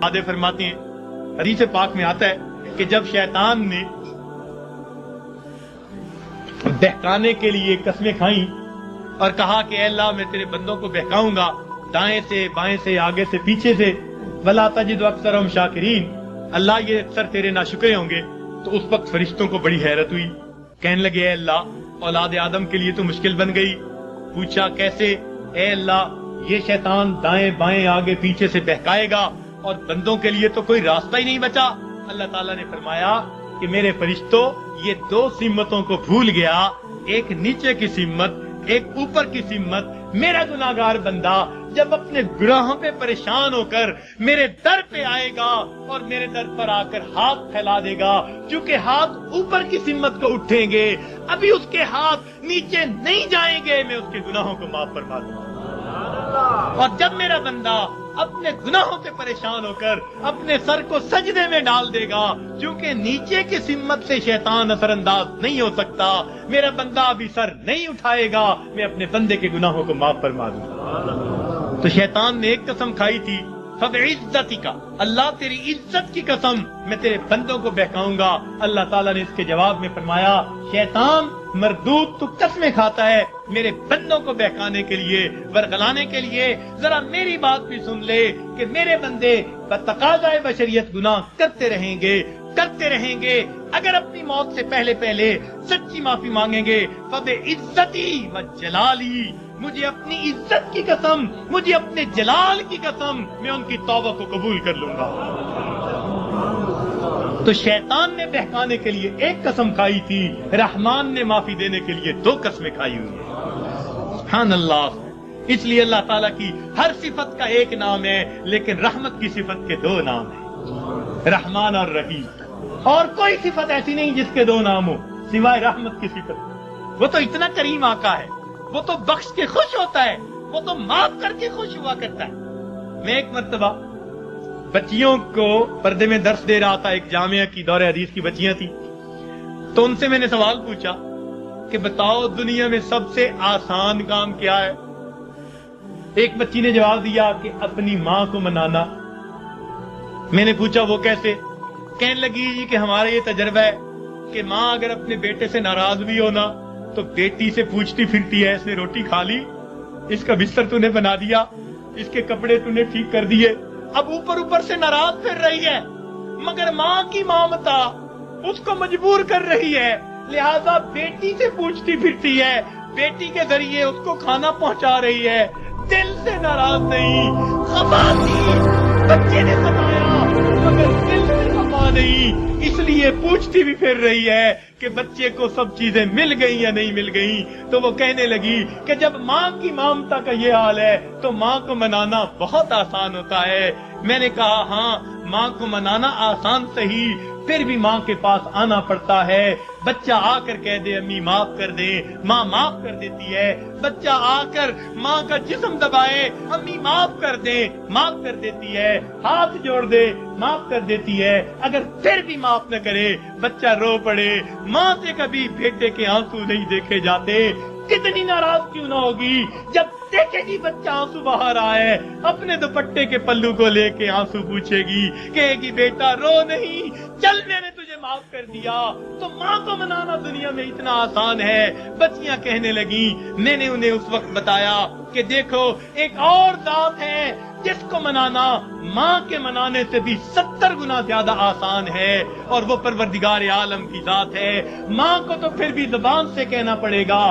आदे फरमाते हैं, हदीस पाक में आता है कि जब शैतान ने बहकाने के लिए कस्में खाई और कहा कि अल्लाह मैं तेरे बंदों को बहकाऊंगा दाएं से बाएं से आगे से पीछे से, वला तजिदु अक्सरहुम शाकिरीन, अल्लाह ये अक्सर तेरे नाशुक्रे होंगे। तो उस वक्त फरिश्तों को बड़ी हैरत हुई, कहने लगे अल्लाह औलाद आदम के लिए तो मुश्किल बन गई। पूछा कैसे? ए अल्लाह ये शैतान दाएं बाएं आगे पीछे से बहकाएगा और बंदों के लिए तो कोई रास्ता ही नहीं बचा। अल्लाह ताला ने फरमाया कि मेरे फरिश्तों ये दो सिमतों को भूल गया, एक नीचे की सिमत एक ऊपर की सिमत। मेरा गुनाहगार बंदा जब अपने गुनाहों पे परेशान होकर मेरे दर पे आएगा और मेरे दर पर आकर हाथ फैला देगा, क्योंकि हाथ ऊपर की सिमत को उठेंगे, अभी उसके हाथ नीचे नहीं जाएंगे, मैं उसके गुनाहों को माफ फरमा दूंगा। और जब मेरा बंदा अपने गुनाहों से परेशान होकर अपने सर को सजदे में डाल देगा, क्योंकि नीचे की सिम्मत से शैतान असरअंदाज नहीं हो सकता, मेरा बंदा अभी सर नहीं उठाएगा, मैं अपने बंदे के गुनाहों को माफ फरमा दूंगा। तो शैतान ने एक कसम खाई थी, फबिइज्जतिका, अल्लाह तेरी इज्जत की कसम मैं तेरे बंदों को बहकाऊंगा। अल्लाह ताला ने इसके जवाब में फरमाया, शैतान मरदूद तू कसमें खाता है मेरे बंदों को बहकाने के लिए, बरगलाने के लिए। जरा मेरी बात भी सुन ले कि मेरे बंदे बतकाज़ाए बशरियत गुनाह करते रहेंगे। अगर अपनी मौत से पहले पहले सच्ची माफी मांगेंगे, फबिइज्जती व जलाली, मुझे अपनी इज्जत की कसम, मुझे अपने जलाल की कसम, मैं उनकी तौबा को कबूल कर लूंगा। तो शैतान ने बहकाने के लिए एक कसम खाई थी, रहमान ने माफी देने के लिए दो कस्में खाई हुई है। सुभान अल्लाह। इसलिए अल्लाह ताला की हर सिफत का एक नाम है, लेकिन रहमत की सिफत के दो नाम है, रहमान और रहीम। और कोई सिफत ऐसी नहीं जिसके दो नाम हो सिवाय रहमत की सिफत। वो तो इतना करीम आका है, वो तो बख्श के खुश होता है, वो तो माफ करके खुश हुआ करता है। मैं एक मर्तबा बच्चियों को पर्दे में दर्स दे रहा था, एक जामिया की दौरे हदीस की बच्चियां थी, तो उनसे मैंने सवाल पूछा कि बताओ दुनिया में सबसे आसान काम क्या है? एक बच्ची ने जवाब दिया कि अपनी माँ को मनाना। मैंने पूछा वो कैसे? कहने लगी जी कि हमारा ये तजर्बा है कि माँ अगर अपने बेटे से नाराज भी हो ना तो बेटी से पूछती फिरती है, इसने रोटी खा ली, इसका बिस्तर तूने बना दिया, इसके कपड़े तूने ठीक कर दिए। अब ऊपर से नाराज फिर रही है, मगर माँ की ममता उसको मजबूर कर रही है, लिहाजा बेटी से पूछती फिरती है, बेटी के जरिए उसको खाना पहुंचा रही है, दिल से नाराज नहीं। खफा थी, बच्चे ने सताया, मगर दिल से खफा नहीं, इसलिए पूछती भी फिर रही है कि बच्चे को सब चीजें मिल गई या नहीं मिल गई। तो वो कहने लगी कि जब माँ की ममता का ये हाल है तो माँ को मनाना बहुत आसान होता है। मैंने कहा हाँ, माँ को मनाना आसान सही, फिर भी माँ के पास आना पड़ता है। बच्चा आकर कह दे अम्मी माफ कर दे, माँ माफ कर देती है। बच्चा आकर माँ का जिस्म दबाए, अम्मी माफ कर दे, माफ कर देती है। हाथ जोड़ दे, माफ कर देती है। अगर फिर भी माफ न करे, बच्चा रो पड़े, माँ से कभी बेटे के आंसू नहीं देखे जाते, कितनी नाराज क्यों ना होगी जब देखेगी बच्चा आंसू बहा रहा है, अपने दुपट्टे के पल्लू को लेके आंसू पूछेगी, कहेगी बेटा रो नहीं, चल मैंने तुझे माफ कर दिया। तो माँ को मनाना दुनिया में इतना आसान है। बच्चियां कहने लगी, मैंने उन्हें उस वक्त बताया कि देखो एक और जात है जिसको मनाना माँ के मनाने से भी 70 गुना ज्यादा आसान है, और वो परवरदिगार आलम की जात है। माँ को तो फिर भी जुबान से कहना पड़ेगा,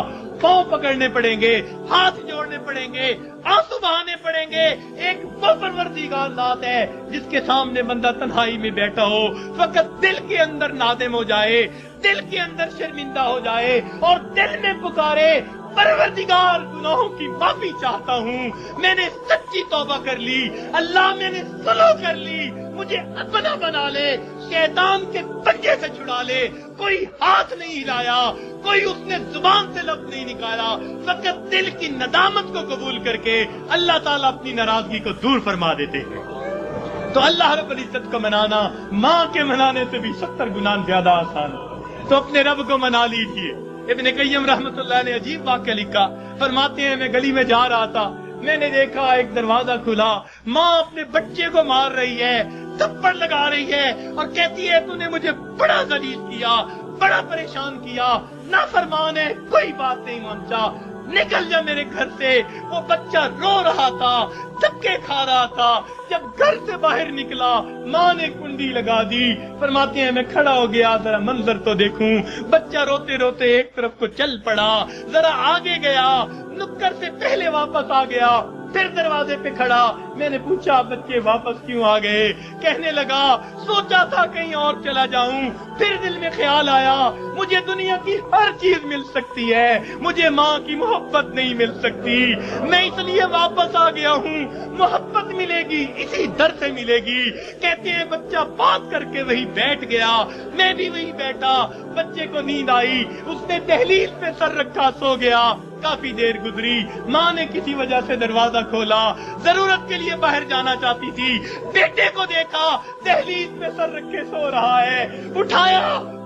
पांव पकड़ने पड़ेंगे, हाथ जोड़ने पड़ेंगे, आंसू बहाने पड़ेंगे। एक वो परवरदिगार जात है जिसके सामने बंदा तन्हाई में बैठा हो, फकत दिल के अंदर नादिम हो जाए, दिल के अंदर शर्मिंदा हो जाए और दिल में पुकारे, परवरदिगार गुनाहों की माफी चाहता हूँ, मैंने सच्ची तौबा कर ली, अल्लाह मैंने सुलह कर ली, मुझे अपना बना ले, शैतान के पंजे से छुड़ा ले। कोई हाथ नहीं हिलाया, कोई उसने जुबान से लफ्ज नहीं निकाला, फकत दिल की नदामत को कबूल करके अल्लाह ताला अपनी नाराजगी को दूर फरमा देते हैं। तो अल्लाह रब्बुल इज्जत को मनाना माँ के मनाने से भी 70 गुना ज्यादा आसान है। तो अपने रब को मना लीजिए। इब्न क़य्यिम रहमतुल्लाह ने अजीब वाक़या लिखा, फरमाते हैं मैं गली में जा रहा था, मैंने देखा एक दरवाजा खुला, माँ अपने बच्चे को मार रही है, थप्पड़ लगा रही है और कहती है तूने मुझे बड़ा ज़लील किया, बड़ा परेशान किया, नाफरमान है, कोई बात नहीं मानता, निकल जा मेरे घर से। वो बच्चा रो रहा था, धक्के खा रहा था। जब घर से बाहर निकला, माँ ने कुंडी लगा दी। फरमाते हैं मैं खड़ा हो गया, जरा मंजर तो देखूं। बच्चा रोते रोते एक तरफ को चल पड़ा, जरा आगे गया, नुक्कड़ से पहले वापस आ गया, फिर दरवाजे पे खड़ा। मैंने पूछा बच्चे वापस क्यों आ गए? कहने लगा सोचा था कहीं और चला जाऊं, फिर दिल में ख्याल आया मुझे दुनिया की हर चीज मिल सकती है, मुझे माँ की मोहब्बत नहीं मिल सकती, मैं इसलिए वापस आ गया हूँ। मोहब्बत मिलेगी इसी दर से मिलेगी। कहते हैं बच्चा बात करके वही बैठ गया, मैं भी वही बैठा। बच्चे को नींद आई, उसने दहलीज पे सर रखा सो गया। काफी देर गुजरी, माँ ने किसी वजह से दरवाजा खोला, जरूरत के लिए बाहर जाना चाहती थी। बेटे को देखा दहलीज पे सर रखे सो रहा है, उठाया,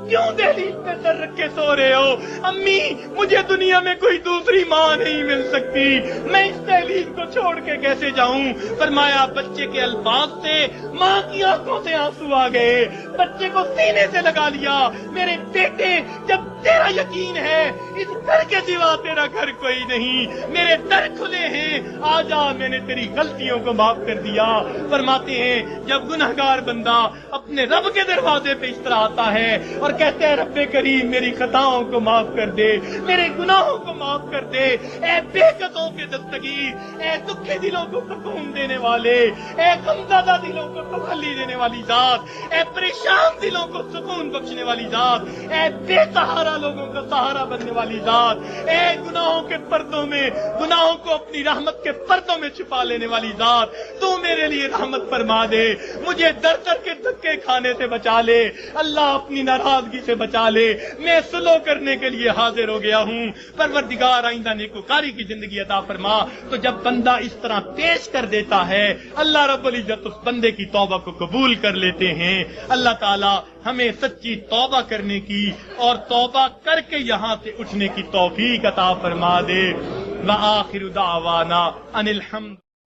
क्यों दहलीज पे सर रखे सो रहे हो? अम्मी मुझे दुनिया में कोई दूसरी माँ नहीं मिल सकती, मैं इस दहलीज को छोड़ के कैसे जाऊं? फरमाया बच्चे के अल्फाज से माँ की आंखों से आंसू आ गए। बच्चे को सीने से लगा लिया, मेरे बेटे जब तेरा यकीन है इस घर के सिवा तेरा घर कोई नहीं, मेरे दर खुले हैं, आजा, मैंने तेरी गलतियों को माफ कर दिया। फरमाते हैं जब गुनहगार बंदा अपने रब के दरवाजे पे इस तरह आता है और कहते हैं रब्बे करीम मेरी खताओं को माफ कर दे, मेरे गुनाहों को माफ कर दे, ए बेकसों के दस्तगीर, ए दुखे दिलों को सुकून देने वाले, ए गमज़दा दिलों को तसल्ली देने वाली जात, ए परेशान दिलों को सुकून बख्शने वाली जात, ए बेसहारा लोगों का सहारा बनने वाली जात, ए गुनाहों के पर्दों में, गुनाहों को अपनी रहमत के पर्दों में छुपा लेने वाली जात, तू मेरे लिए रहमत फरमा दे, मुझे दर दर के धक्के खाने से बचा ले, अल्लाह अपनी नाराजगी से बचा ले, मैं सुलह करने के लिए हाजिर हो गया हूँ। परवरदिगार आइंदा नेकोकारी की जिंदगी अता फरमा। तो जब बंदा इस तरह पेश कर देता है, अल्लाह रब्बुल इज्जत उस बंदे की तौबा को कबूल कर लेते हैं। अल्लाह ताला हमें सच्ची तौबा करने की और तौबा करके यहाँ से उठने की तौफीक अता फरमा दे। व आखिरु दावाना अनिल हम्द।